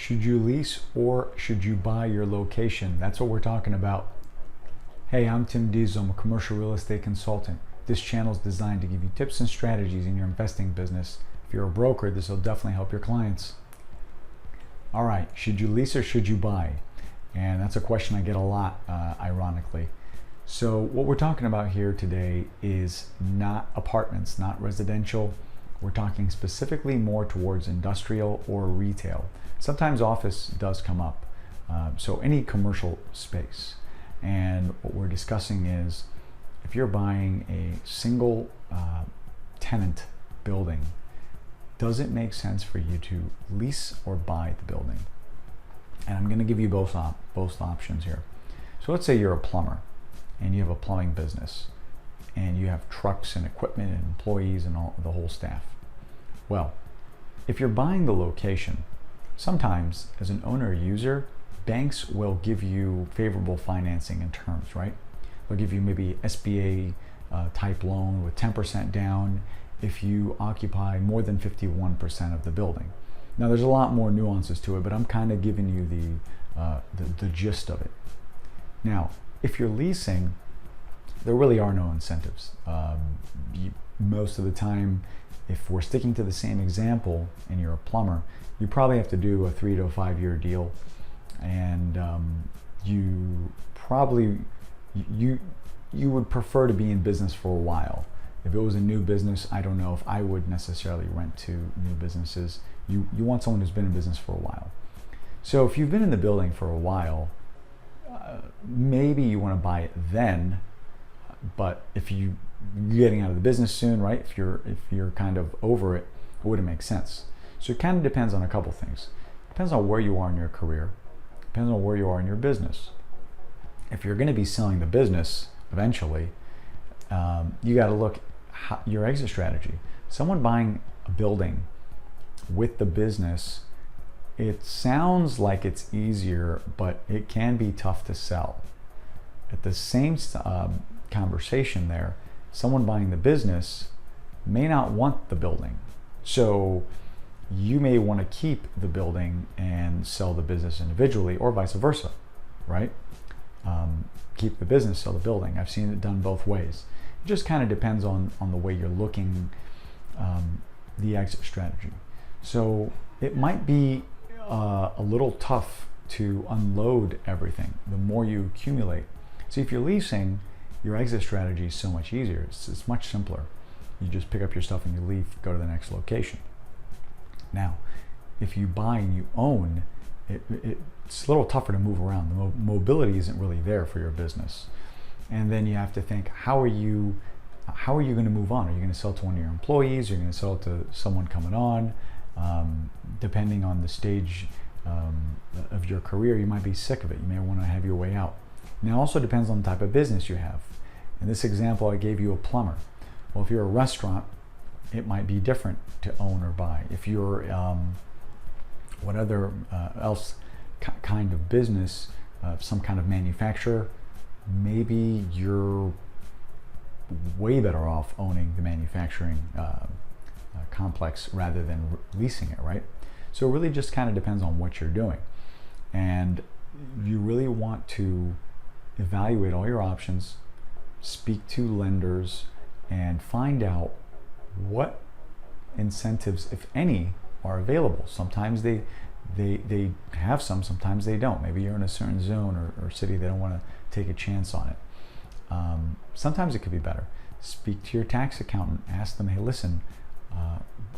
Should you lease or should you buy your location? That's what we're talking about. Hey, I'm Tim Diesel. I'm a commercial real estate consultant. This channel is designed to give you tips and strategies in your investing business. If you're a broker, this will definitely help your clients. All right, should you lease or should you buy? And that's a question I get a lot, ironically. So what we're talking about here today is not apartments, not residential. We're talking specifically more towards industrial or retail. Sometimes office does come up, so any commercial space. And what we're discussing is if you're buying a single tenant building, does it make sense for you to lease or buy the building? And I'm going to give you both options here. So let's say you're a plumber and you have a plumbing business and you have trucks and equipment and employees and the whole staff. Well, if you're buying the location, sometimes as an owner or user, banks will give you favorable financing and terms, right? They'll give you maybe SBA type loan with 10% down if you occupy more than 51% of the building. Now there's a lot more nuances to it, but I'm kind of giving you the gist of it. Now, if you're leasing, there really are no incentives. Most of the time, if we're sticking to the same example and you're a plumber, you probably have to do a 3 to 5 year deal, and you would prefer to be in business for a while. If it was a new business, I don't know if I would necessarily rent to new businesses. You want someone who's been in business for a while. So if you've been in the building for a while, maybe you want to buy it then, but if you're getting out of the business soon, right? If you're kind of over it, it wouldn't make sense. So it kind of depends on a couple things. Depends on where you are in your career. Depends on where you are in your business. If you're going to be selling the business eventually, you got to look at your exit strategy. Someone buying a building with the business, it sounds like it's easier, but it can be tough to sell. At the same conversation there, someone buying the business may not want the building. So you may want to keep the building and sell the business individually, or vice versa, right? Keep the business, sell the building. I've seen it done both ways. It just kind of depends on the way you're looking the exit strategy. So it might be a little tough to unload everything the more you accumulate. See, if you're leasing, your exit strategy is so much easier. It's much simpler. You just pick up your stuff and you leave, go to the next location. Now, if you buy and you own, it's a little tougher to move around. The mobility isn't really there for your business. And then you have to think, how are you going to move on? Are you going to sell to one of your employees? Are you going to sell to someone coming on? Depending on the stage of your career, you might be sick of it. You may want to have your way out. Now, it also depends on the type of business you have. In this example, I gave you a plumber. Well, if you're a restaurant, it might be different to own or buy. If you're what other else kind of business, some kind of manufacturer, maybe you're way better off owning the manufacturing complex rather than leasing it, right? So it really just kind of depends on what you're doing. And you really want to evaluate all your options, speak to lenders, and find out what incentives, if any, are available. Sometimes they have some, sometimes they don't. Maybe you're in a certain zone or city, they don't want to take a chance on it. Sometimes it could be better. Speak to your tax accountant, ask them, hey, listen,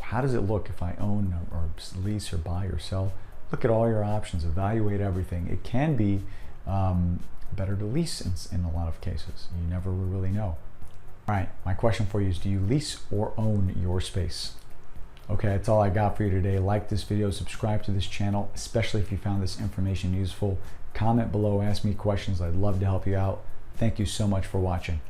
how does it look if I own or lease or buy or sell? Look at all your options, evaluate everything. It can be better to lease in a lot of cases. You never really know. All right, my question for you is, do you lease or own your space? Okay, that's all I got for you today. Like this video, subscribe to this channel, especially if you found this information useful. Comment below, ask me questions. I'd love to help you out. Thank you so much for watching.